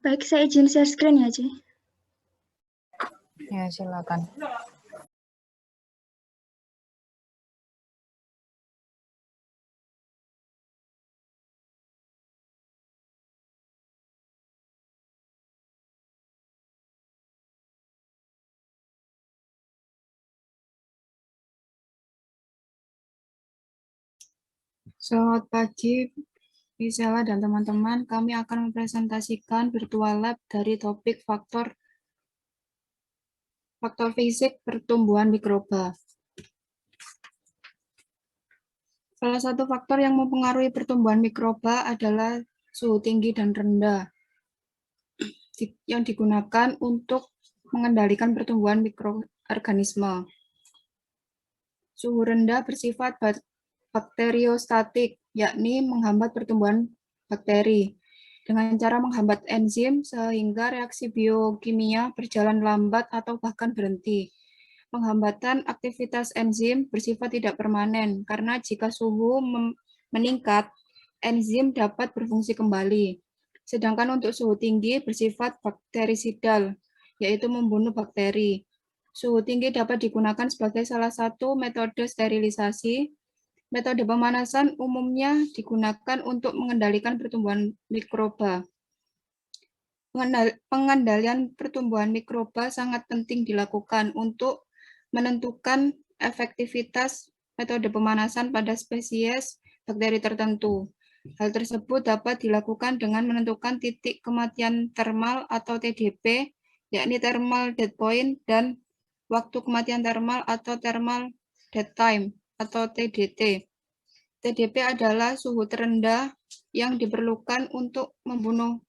Baik, saya izin share screen ya, Ci. Ya, silakan. Selamat pagi, Gisela dan teman-teman. Kami akan mempresentasikan virtual lab dari topik faktor fisik pertumbuhan mikroba. Salah satu faktor yang mempengaruhi pertumbuhan mikroba adalah suhu tinggi dan rendah yang digunakan untuk mengendalikan pertumbuhan mikroorganisme. Suhu rendah bersifat bakteriostatik, yakni menghambat pertumbuhan bakteri dengan cara menghambat enzim sehingga reaksi biokimia berjalan lambat atau bahkan berhenti. Penghambatan aktivitas enzim bersifat tidak permanen karena jika suhu meningkat, enzim dapat berfungsi kembali. Sedangkan untuk suhu tinggi bersifat bakterisidal, yaitu membunuh bakteri. Suhu tinggi dapat digunakan sebagai salah satu metode sterilisasi. Metode pemanasan umumnya digunakan untuk mengendalikan pertumbuhan mikroba. Pengendalian pertumbuhan mikroba sangat penting dilakukan untuk menentukan efektivitas metode pemanasan pada spesies bakteri tertentu. Hal tersebut dapat dilakukan dengan menentukan titik kematian termal atau TDP, yakni thermal dead point, dan waktu kematian termal atau thermal dead time atau TDT. TDP adalah suhu terendah yang diperlukan untuk membunuh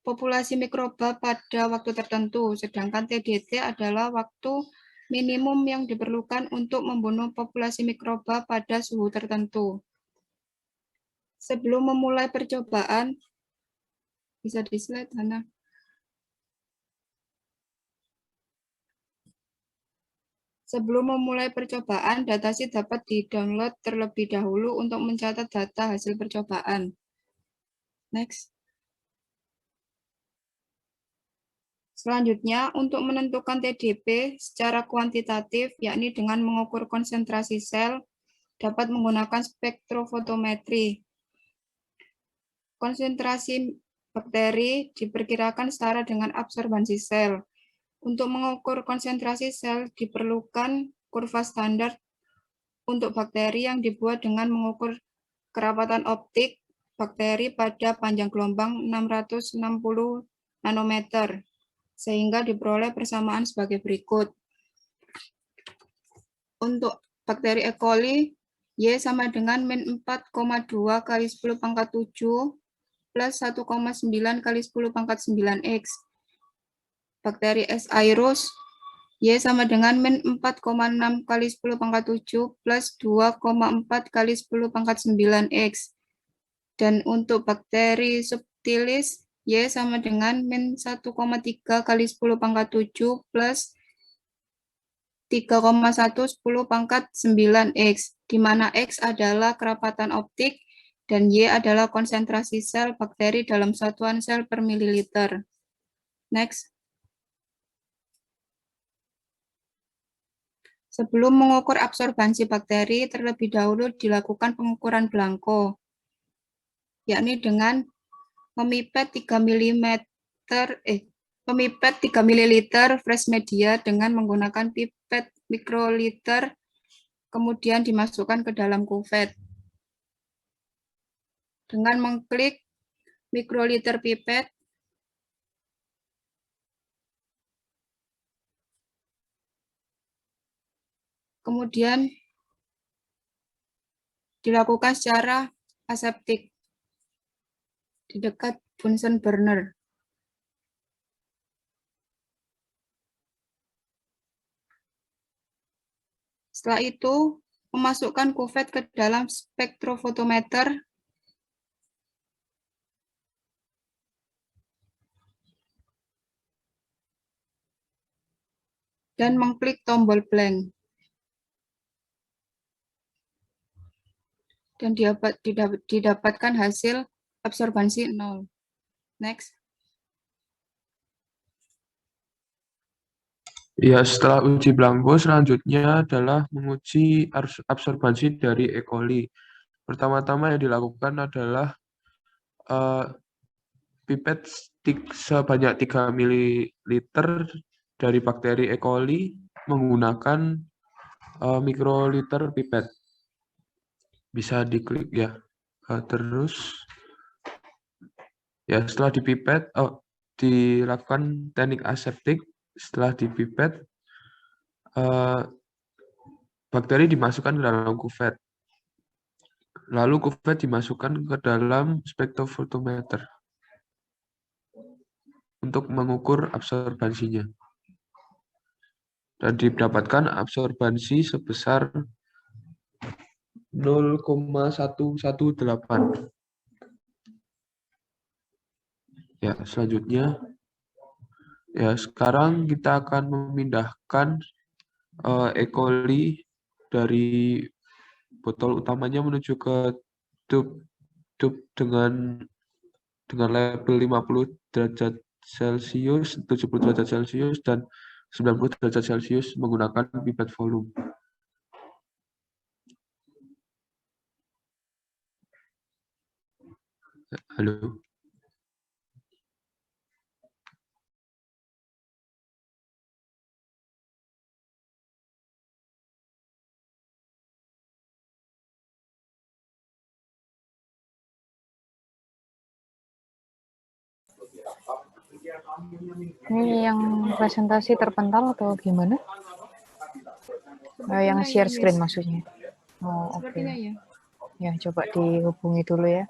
populasi mikroba pada waktu tertentu, sedangkan TDT adalah waktu minimum yang diperlukan untuk membunuh populasi mikroba pada suhu tertentu. Sebelum memulai percobaan, bisa di slide, Hana. Sebelum memulai percobaan, datasheet dapat di-download terlebih dahulu untuk mencatat data hasil percobaan. Next. Selanjutnya, untuk menentukan TDP secara kuantitatif, yakni dengan mengukur konsentrasi sel, dapat menggunakan spektrofotometri. Konsentrasi bakteri diperkirakan setara dengan absorbansi sel. Untuk mengukur konsentrasi sel diperlukan kurva standar untuk bakteri yang dibuat dengan mengukur kerapatan optik bakteri pada panjang gelombang 660 nanometer, sehingga diperoleh persamaan sebagai berikut. Untuk bakteri E. coli, Y sama dengan min 4,2 kali 10 pangkat 7 plus 1,9 kali 10 pangkat 9X. Bakteri S. aeros, Y sama dengan min 4,6 kali 10 pangkat 7 plus 2,4 kali 10 pangkat 9X. Dan untuk bakteri subtilis, Y sama dengan min 1,3 kali 10 pangkat 7 plus 3,1 10 pangkat 9X, di mana X adalah kerapatan optik dan Y adalah konsentrasi sel bakteri dalam satuan sel per mililiter. Next. Sebelum mengukur absorbansi bakteri, terlebih dahulu dilakukan pengukuran blanko, yakni dengan memipet 3 ml fresh media dengan menggunakan pipet mikroliter, kemudian dimasukkan ke dalam kuvet. Dengan mengklik mikroliter pipet, kemudian dilakukan secara aseptik di dekat Bunsen burner. Setelah itu, memasukkan kuvet ke dalam spektrofotometer dan mengklik tombol blank. Dan didapatkan hasil absorbansi 0. Next. Ya, setelah uji Blanco, selanjutnya adalah menguji absorbansi dari E. coli. Pertama-tama yang dilakukan adalah pipet sebanyak 3 ml dari bakteri E. coli menggunakan mikroliter pipet. Bisa diklik ya. Terus ya setelah dipipet, dilakukan teknik aseptik. Setelah dipipet, bakteri dimasukkan ke dalam kuvet. Lalu kuvet dimasukkan ke dalam spektrofotometer untuk mengukur absorbansinya. Dan didapatkan absorbansi sebesar 0,118. Ya, selanjutnya ya sekarang kita akan memindahkan E. coli dari botol utamanya menuju ke tube dengan label 50 derajat Celcius, 70 derajat Celcius, dan 90 derajat Celcius menggunakan pipet volume. Halo. Ini yang presentasi terpental atau gimana? Yang share screen maksudnya. Oh, oke. Sepertinya ya. Ya, coba dihubungi dulu ya.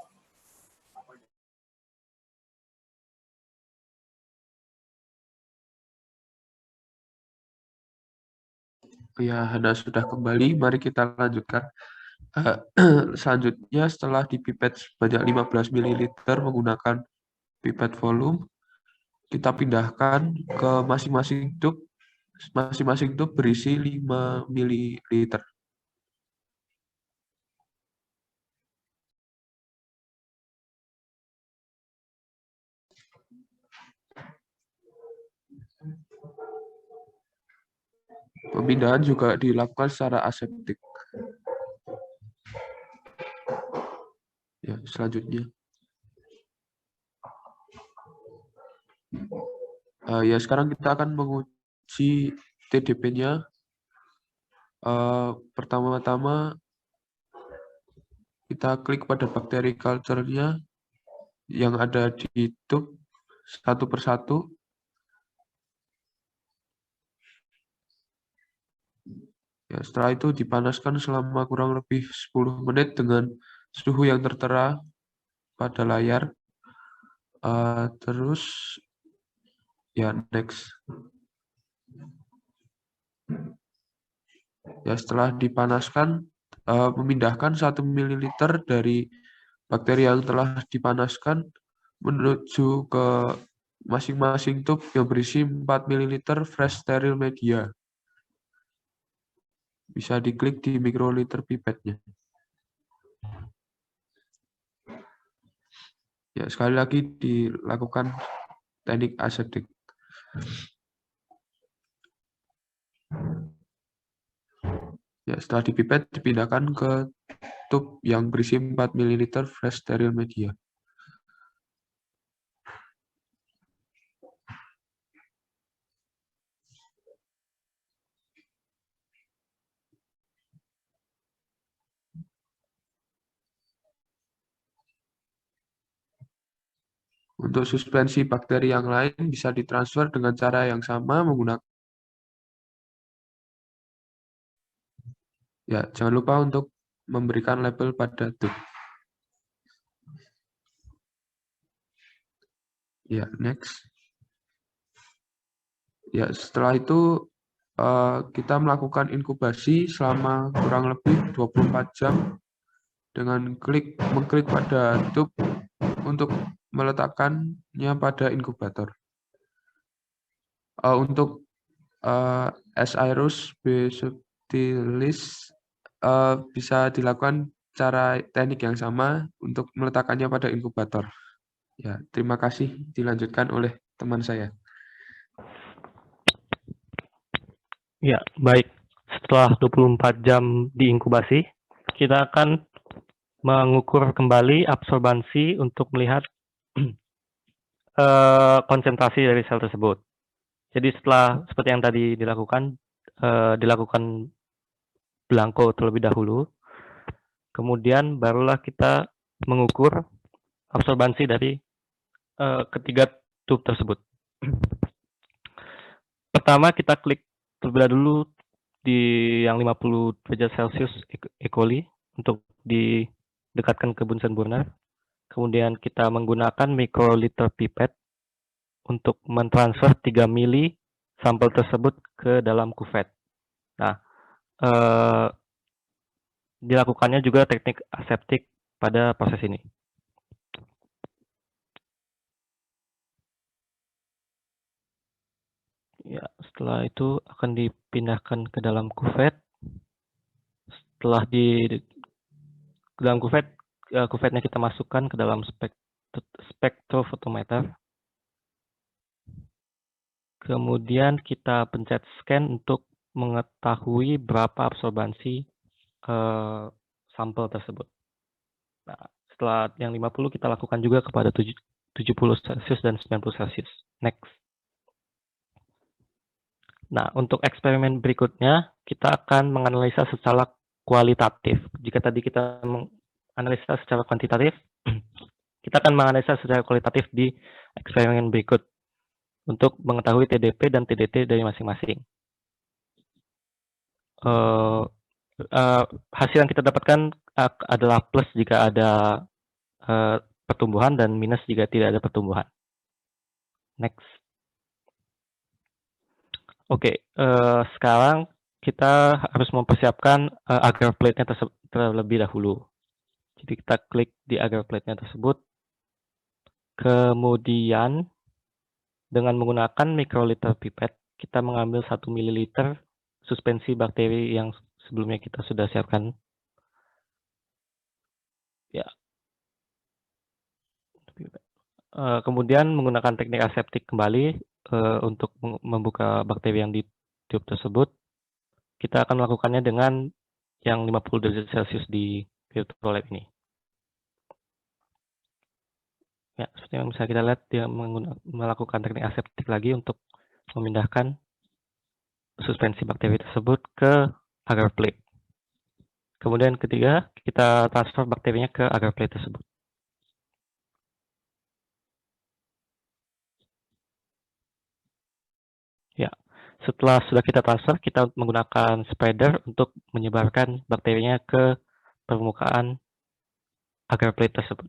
Ya, Hana sudah kembali. Mari kita lanjutkan. Selanjutnya, setelah dipipet sebanyak 15 ml menggunakan pipet volume, kita pindahkan ke masing-masing tube. Masing-masing tube berisi 5 ml. Pemindahan juga dilakukan secara aseptik. Ya, selanjutnya. Ya, sekarang kita akan menguji TDP-nya. Pertama-tama kita klik pada bakteri culture-nya yang ada di tube satu persatu. Ya, setelah itu dipanaskan selama kurang lebih 10 menit dengan suhu yang tertera pada layar. Terus ya next. Ya, setelah dipanaskan, memindahkan 1 ml dari bakteri yang telah dipanaskan menuju ke masing-masing tube yang berisi 4 ml fresh sterile media. Bisa diklik di mikroliter pipetnya. Ya, sekali lagi dilakukan teknik aseptik. Ya, setelah dipipet, dipindahkan ke tube yang berisi 4 ml fresh sterile media. Untuk suspensi bakteri yang lain bisa ditransfer dengan cara yang sama menggunakan. Ya, jangan lupa untuk memberikan label pada tube. Ya, next. Ya, setelah itu kita melakukan inkubasi selama kurang lebih 24 jam dengan mengklik pada tube untuk meletakkannya pada inkubator. Untuk S. aeros B. subtilis bisa dilakukan cara teknik yang sama untuk meletakkannya pada inkubator. Ya, terima kasih. Dilanjutkan oleh teman saya. Ya, baik. Setelah 24 jam diinkubasi, kita akan mengukur kembali absorbansi untuk melihat konsentrasi dari sel tersebut. Jadi setelah seperti yang tadi dilakukan belangko terlebih dahulu, kemudian barulah kita mengukur absorbansi dari ketiga tube tersebut. Pertama kita klik terlebih dahulu di yang 50 derajat Celcius E. coli untuk didekatkan ke Bunsen burner. Kemudian kita menggunakan microliter pipette untuk mentransfer 3 mili sampel tersebut ke dalam kuvet. Nah, dilakukannya juga teknik aseptik pada proses ini. Ya, setelah itu akan dipindahkan ke dalam kuvet. Setelah di dalam kuvetnya kita masukkan ke dalam spektrofotometer. Kemudian kita pencet scan untuk mengetahui berapa absorbansi sampel tersebut. Nah, setelah yang 50 kita lakukan juga kepada 70 Celcius dan 90 Celcius. Next. Nah, untuk eksperimen berikutnya, kita akan menganalisa secara kualitatif. Jika tadi kita menganalisa secara kuantitatif, kita akan menganalisa secara kualitatif di eksperimen berikut untuk mengetahui TDP dan TDT dari masing-masing. Hasil yang kita dapatkan adalah plus jika ada pertumbuhan dan minus jika tidak ada pertumbuhan. Next. Oke, sekarang kita harus mempersiapkan agar plate-nya terlebih dahulu. Jadi kita klik di agar plate-nya tersebut. Kemudian dengan menggunakan microliter pipette, kita mengambil 1 ml suspensi bakteri yang sebelumnya kita sudah siapkan. Ya. Kemudian menggunakan teknik aseptik kembali untuk membuka bakteri yang di tube tersebut. Kita akan melakukannya dengan yang 50 derajat Celcius di virtual lab ini. Ya, seperti yang bisa kita lihat, dia melakukan teknik aseptik lagi untuk memindahkan suspensi bakteri tersebut ke agar plate. Kemudian ketiga, kita transfer bakterinya ke agar plate tersebut. Ya, setelah sudah kita transfer, kita menggunakan spreader untuk menyebarkan bakterinya ke permukaan agar plate tersebut.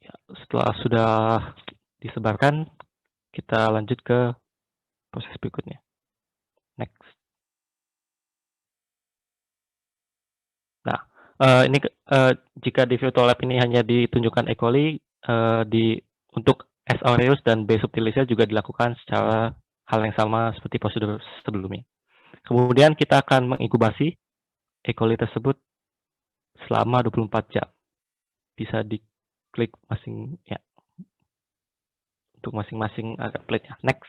Ya, setelah sudah disebarkan, kita lanjut ke proses berikutnya. Next. Nah, ini jika di virtual lab ini hanya ditunjukkan E. coli, untuk S. aureus dan B. subtilisnya juga dilakukan secara hal yang sama seperti prosedur sebelumnya. Kemudian kita akan menginkubasi E. coli tersebut selama 24 jam. Bisa diklik untuk masing-masing agar plate-nya. Next.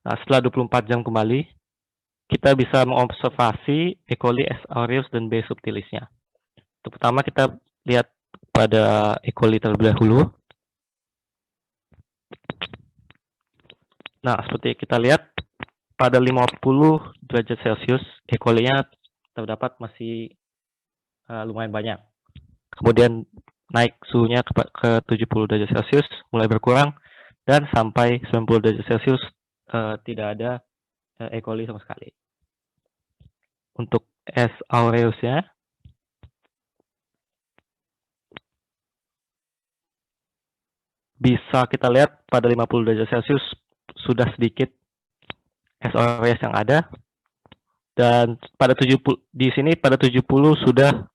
Nah, setelah 24 jam kembali, kita bisa mengobservasi E. coli, S. aureus, dan B. subtilisnya. Untuk pertama kita lihat pada E. coli terlebih dahulu. Nah, seperti kita lihat pada 50 derajat Celcius, E. coli-nya terdapat masih lumayan banyak. Kemudian naik suhunya ke 70 derajat Celcius, mulai berkurang, dan sampai 90 derajat Celcius tidak ada E. coli sama sekali. Untuk S. aureus-nya, bisa kita lihat pada 50 derajat Celcius sudah sedikit S. aureus yang ada, dan pada 70 di sini pada 70 sudah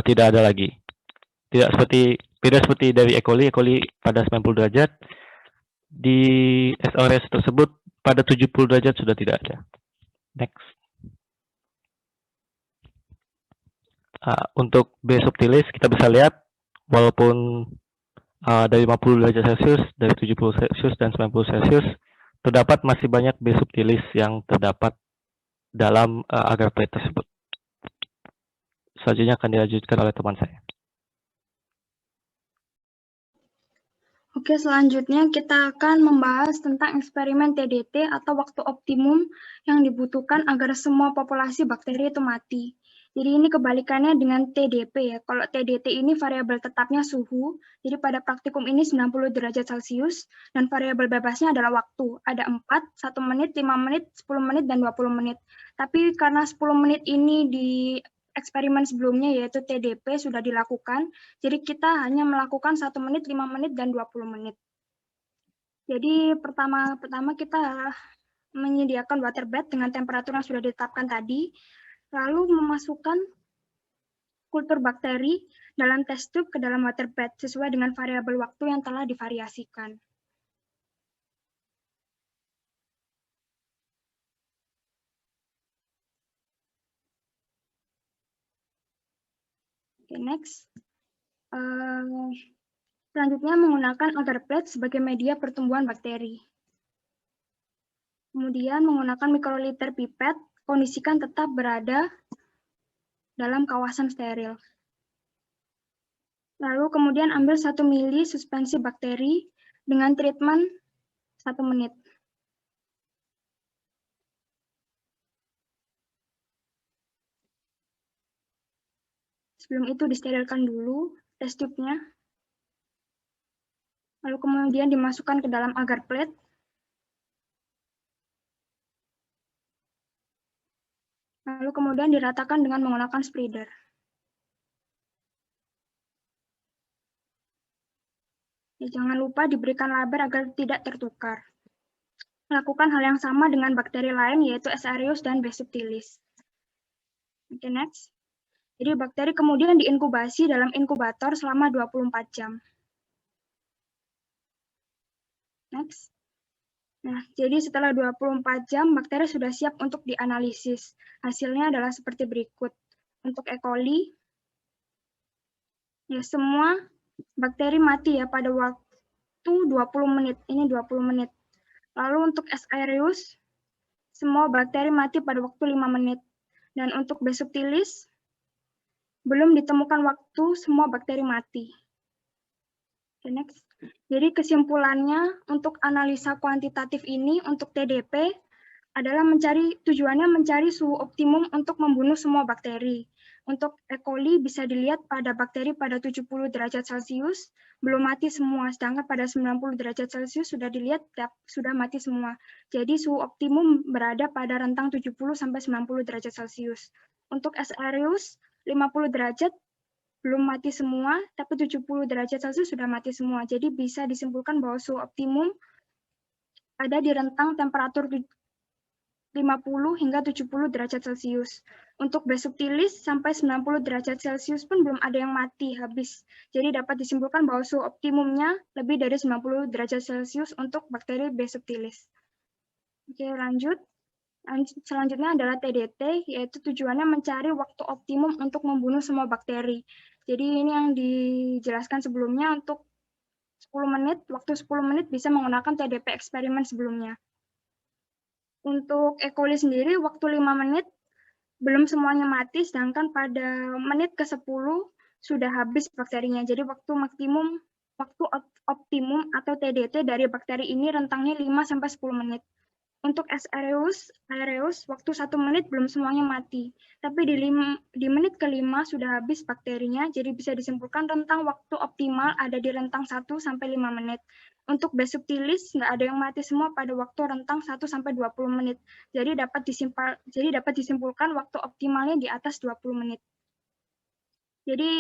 tidak ada lagi. Beda seperti dari E. coli pada 90 derajat, di S. aureus tersebut pada 70 derajat sudah tidak ada. Next. Untuk B. subtilis kita bisa lihat walaupun dari 50 derajat Celcius, dari 70 Celcius, dan 90 Celcius, terdapat masih banyak B subtilis yang terdapat dalam agar plate tersebut. Selanjutnya akan dilanjutkan oleh teman saya. Oke, selanjutnya kita akan membahas tentang eksperimen TDT atau waktu optimum yang dibutuhkan agar semua populasi bakteri itu mati. Jadi ini kebalikannya dengan TDP ya. Kalau TDT ini variabel tetapnya suhu, jadi pada praktikum ini 90 derajat Celcius, dan variabel bebasnya adalah waktu. Ada 4, 1 menit, 5 menit, 10 menit, dan 20 menit. Tapi karena 10 menit ini di eksperimen sebelumnya yaitu TDP sudah dilakukan, jadi kita hanya melakukan 1 menit, 5 menit, dan 20 menit. Jadi pertama kita menyediakan water bed dengan temperatur yang sudah ditetapkan tadi, lalu memasukkan kultur bakteri dalam test tube ke dalam water bed sesuai dengan variabel waktu yang telah divariasikan. Oke, next. Selanjutnya menggunakan agar plate sebagai media pertumbuhan bakteri. Kemudian menggunakan mikroliter pipet, kondisikan tetap berada dalam kawasan steril. Lalu kemudian ambil 1 mili suspensi bakteri dengan treatment 1 menit. Sebelum itu disterilkan dulu test tube-nya. Lalu kemudian dimasukkan ke dalam agar plate. Lalu kemudian diratakan dengan menggunakan spreader. Ya, jangan lupa diberikan laber agar tidak tertukar. Lakukan hal yang sama dengan bakteri lain yaitu S. aureus dan B. subtilis. Oke, next. Jadi bakteri kemudian diinkubasi dalam inkubator selama 24 jam. Next. Nah, jadi setelah 24 jam, bakteri sudah siap untuk dianalisis. Hasilnya adalah seperti berikut. Untuk E. coli, ya semua bakteri mati ya pada waktu 20 menit. Ini 20 menit. Lalu untuk S. aureus, semua bakteri mati pada waktu 5 menit. Dan untuk B. subtilis, belum ditemukan waktu semua bakteri mati. Okay, next. Jadi kesimpulannya untuk analisa kuantitatif ini untuk TDP adalah tujuannya mencari suhu optimum untuk membunuh semua bakteri. Untuk E. coli bisa dilihat pada bakteri pada 70 derajat Celcius belum mati semua, sedangkan pada 90 derajat Celcius sudah dilihat sudah mati semua. Jadi suhu optimum berada pada rentang 70 sampai 90 derajat Celcius. Untuk S. aureus 50 derajat belum mati semua, tapi 70 derajat Celcius sudah mati semua. Jadi bisa disimpulkan bahwa suhu optimum ada di rentang temperatur 50 hingga 70 derajat Celcius. Untuk B. subtilis sampai 90 derajat Celcius pun belum ada yang mati habis. Jadi dapat disimpulkan bahwa suhu optimumnya lebih dari 90 derajat Celcius untuk bakteri B. subtilis. Oke, lanjut. Selanjutnya adalah TDT, yaitu tujuannya mencari waktu optimum untuk membunuh semua bakteri. Jadi ini yang dijelaskan sebelumnya untuk 10 menit, waktu 10 menit bisa menggunakan TDP eksperimen sebelumnya. Untuk E. coli sendiri, waktu 5 menit belum semuanya mati, sedangkan pada menit ke-10 sudah habis bakterinya. Jadi waktu optimum atau TDT dari bakteri ini rentangnya 5-10 menit. Untuk S. aureus, waktu 1 menit belum semuanya mati. Tapi di menit ke-5 sudah habis bakterinya, jadi bisa disimpulkan rentang waktu optimal ada di rentang 1-5 menit. Untuk B. subtilis, nggak ada yang mati semua pada waktu rentang 1-20 menit. Jadi dapat disimpulkan waktu optimalnya di atas 20 menit. Jadi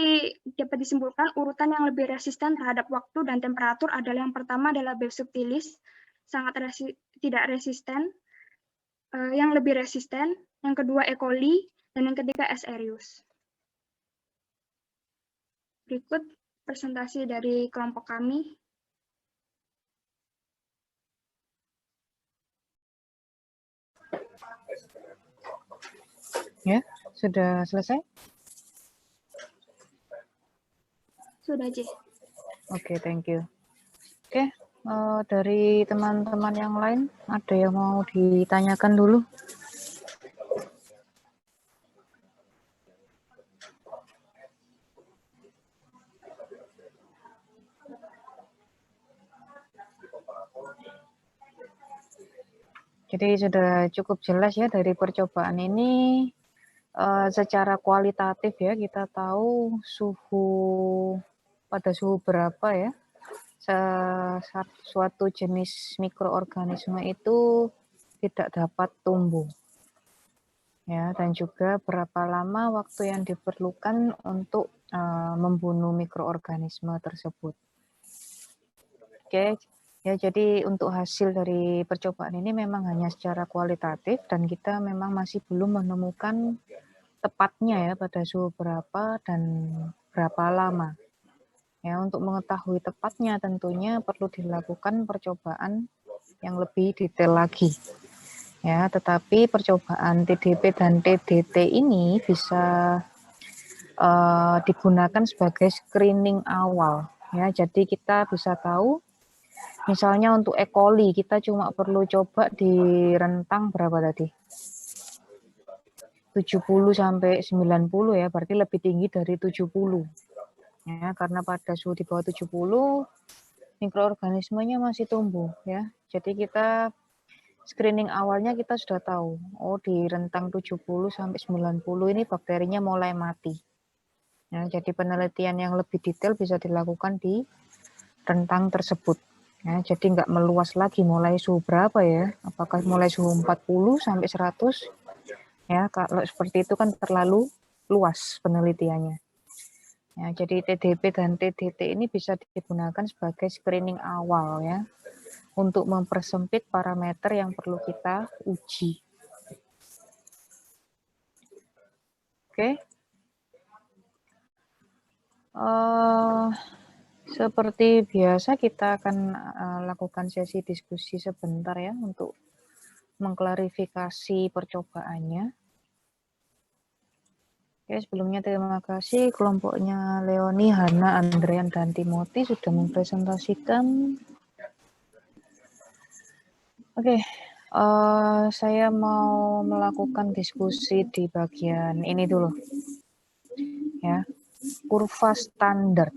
dapat disimpulkan urutan yang lebih resisten terhadap waktu dan temperatur adalah yang pertama adalah B. subtilis, tidak resisten, yang lebih resisten, yang kedua E. coli, dan yang ketiga S. aureus. Berikut presentasi dari kelompok kami. Ya, sudah selesai? Sudah, J. Oke, thank you. Oke, dari teman-teman yang lain, ada yang mau ditanyakan dulu? Jadi sudah cukup jelas ya dari percobaan ini, secara kualitatif ya, kita tahu pada suhu berapa ya, suatu jenis mikroorganisme itu tidak dapat tumbuh. Ya, dan juga berapa lama waktu yang diperlukan untuk membunuh mikroorganisme tersebut. Oke, ya jadi untuk hasil dari percobaan ini memang hanya secara kualitatif dan kita memang masih belum menemukan tepatnya ya pada suhu berapa dan berapa lama. Ya, untuk mengetahui tepatnya tentunya perlu dilakukan percobaan yang lebih detail lagi. Ya, tetapi percobaan TDP dan TDT ini bisa digunakan sebagai screening awal. Ya, jadi kita bisa tahu, misalnya untuk E. coli kita cuma perlu coba di rentang berapa tadi? 70 sampai 90 ya, berarti lebih tinggi dari 70. Ya, karena pada suhu di bawah 70 mikroorganismenya masih tumbuh ya. Jadi kita screening awalnya kita sudah tahu, oh di rentang 70 sampai 90 ini bakterinya mulai mati. Ya, jadi penelitian yang lebih detail bisa dilakukan di rentang tersebut. Ya, jadi nggak meluas lagi mulai suhu berapa ya, apakah mulai suhu 40 sampai 100. Ya, kalau seperti itu kan terlalu luas penelitiannya. Ya, jadi TDP dan TDT ini bisa digunakan sebagai screening awal ya, untuk mempersempit parameter yang perlu kita uji. Oke. Seperti biasa kita akan lakukan sesi diskusi sebentar ya untuk mengklarifikasi percobaannya. Oke, sebelumnya terima kasih kelompoknya Leoni, Hana, Andrean, dan Timothy sudah mempresentasikan. Oke, saya mau melakukan diskusi di bagian ini dulu. Ya, kurva standar.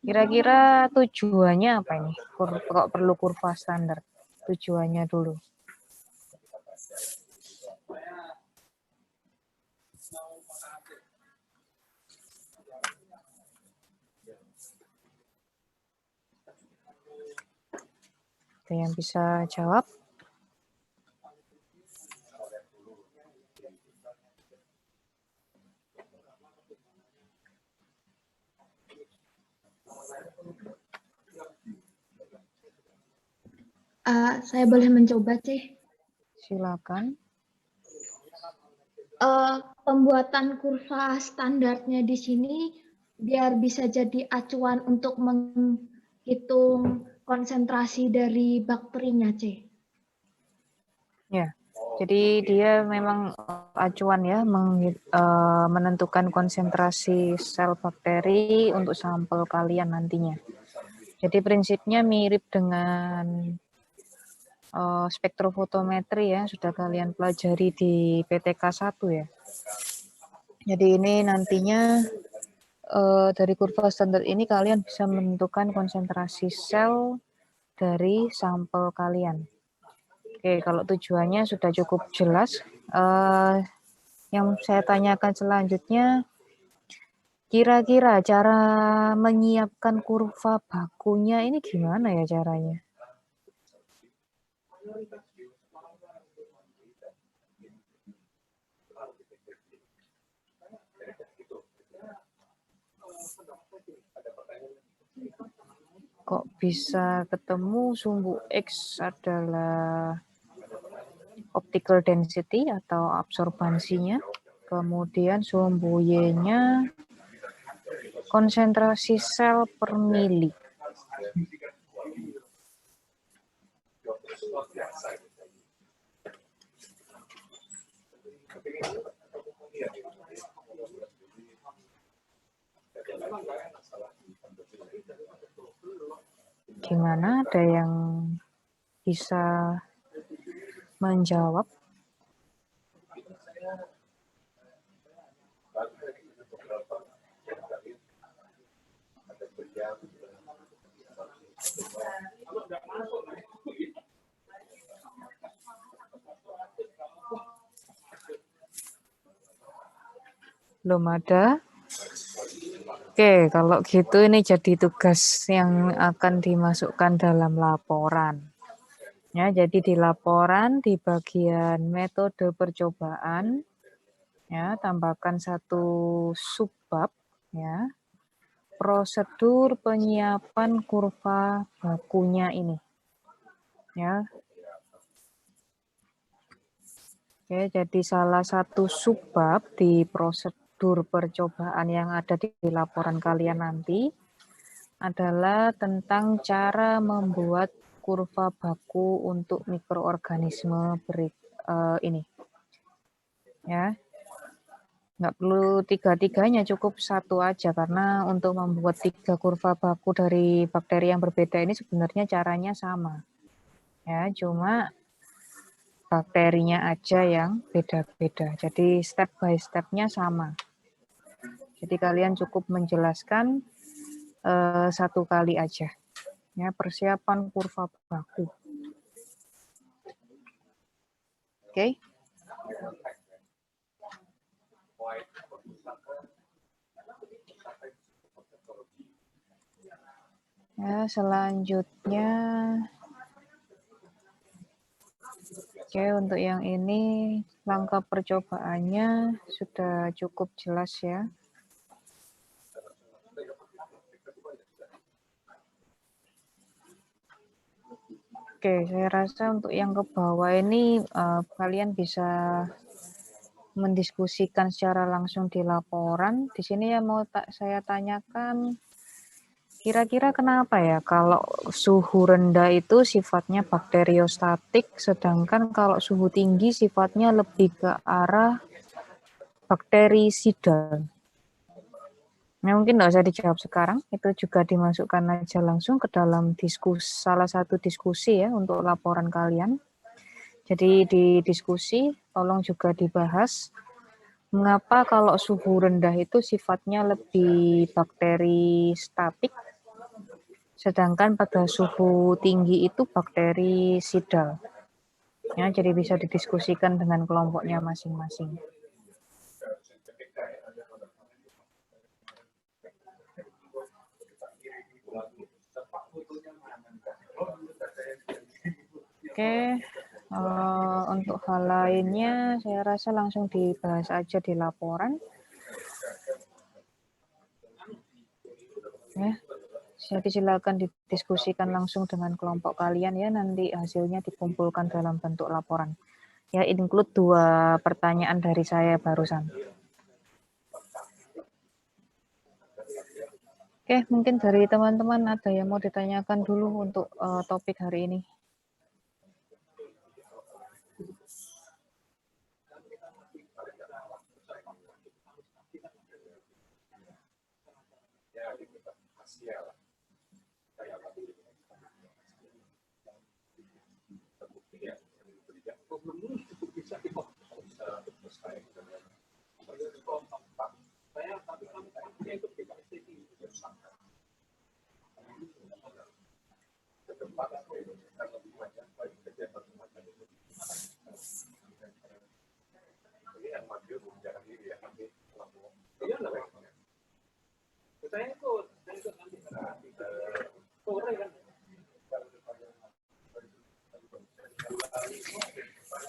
Kira-kira tujuannya apa ini? Kok perlu kurva standar? Tujuannya dulu. Ada yang bisa jawab? Saya boleh mencoba, Cih. Silakan. Pembuatan kurva standarnya di sini biar bisa jadi acuan untuk menghitung konsentrasi dari bakterinya, Cih. Ya, jadi dia memang acuan ya, menentukan konsentrasi sel bakteri untuk sampel kalian nantinya. Jadi prinsipnya mirip dengan spektrofotometri ya, sudah kalian pelajari di PTK 1 ya. Jadi ini nantinya dari kurva standar ini kalian bisa menentukan konsentrasi sel dari sampel kalian. Oke, kalau tujuannya sudah cukup jelas. Yang saya tanyakan selanjutnya, kira-kira cara menyiapkan kurva bakunya ini gimana ya caranya? Kok bisa ketemu sumbu X adalah optical density atau absorbansinya, kemudian sumbu Y-nya konsentrasi sel per mili. gimana? Ada yang bisa menjawab? Belum ada? Oke, kalau gitu ini jadi tugas yang akan dimasukkan dalam laporan. Ya, jadi di laporan di bagian metode percobaan, ya, tambahkan satu subbab, ya, prosedur penyiapan kurva bakunya ini, ya. Oke, jadi salah satu subbab di prosedur percobaan yang ada di laporan kalian nanti adalah tentang cara membuat kurva baku untuk mikroorganisme ini. Ya, nggak perlu tiga-tiganya, cukup satu aja, karena untuk membuat 3 kurva baku dari bakteri yang berbeda ini sebenarnya caranya sama. Ya, cuma bakterinya aja yang beda-beda. Jadi step by step-nya sama. Jadi kalian cukup menjelaskan satu kali aja. Ya, persiapan kurva baku. Oke. Ya, selanjutnya, oke, untuk yang ini langkah percobaannya sudah cukup jelas ya. Oke, saya rasa untuk yang ke bawah ini kalian bisa mendiskusikan secara langsung di laporan. Di sini ya mau saya tanyakan, kira-kira kenapa ya kalau suhu rendah itu sifatnya bakteriostatik, sedangkan kalau suhu tinggi sifatnya lebih ke arah bakterisidal? Nah, mungkin nggak usah dijawab sekarang, itu juga dimasukkan aja langsung ke dalam salah satu diskusi ya untuk laporan kalian. Jadi di diskusi tolong juga dibahas mengapa kalau suhu rendah itu sifatnya lebih bakteristatik, sedangkan pada suhu tinggi itu bakterisidal. Ya, jadi bisa didiskusikan dengan kelompoknya masing-masing. Oke, untuk hal lainnya saya rasa langsung dibahas aja di laporan. Ya, jadi silakan didiskusikan langsung dengan kelompok kalian ya, nanti hasilnya dikumpulkan dalam bentuk laporan. Ya, include 2 pertanyaan dari saya barusan. Oke, mungkin dari teman-teman ada yang mau ditanyakan dulu untuk topik hari ini.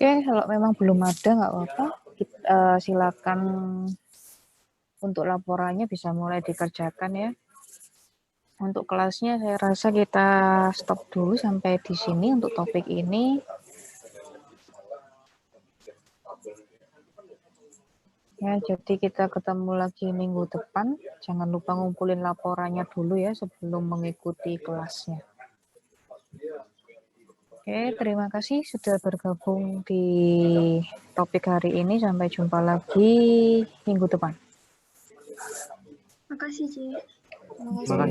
Oke, kalau memang belum ada nggak apa-apa, silakan untuk laporannya bisa mulai dikerjakan ya. Untuk kelasnya saya rasa kita stop dulu sampai di sini untuk topik ini. Ya, jadi kita ketemu lagi minggu depan. Jangan lupa ngumpulin laporannya dulu ya sebelum mengikuti kelasnya. Oke, terima kasih sudah bergabung di topik hari ini. Sampai jumpa lagi minggu depan. Makasih, Ci. Terima kasih.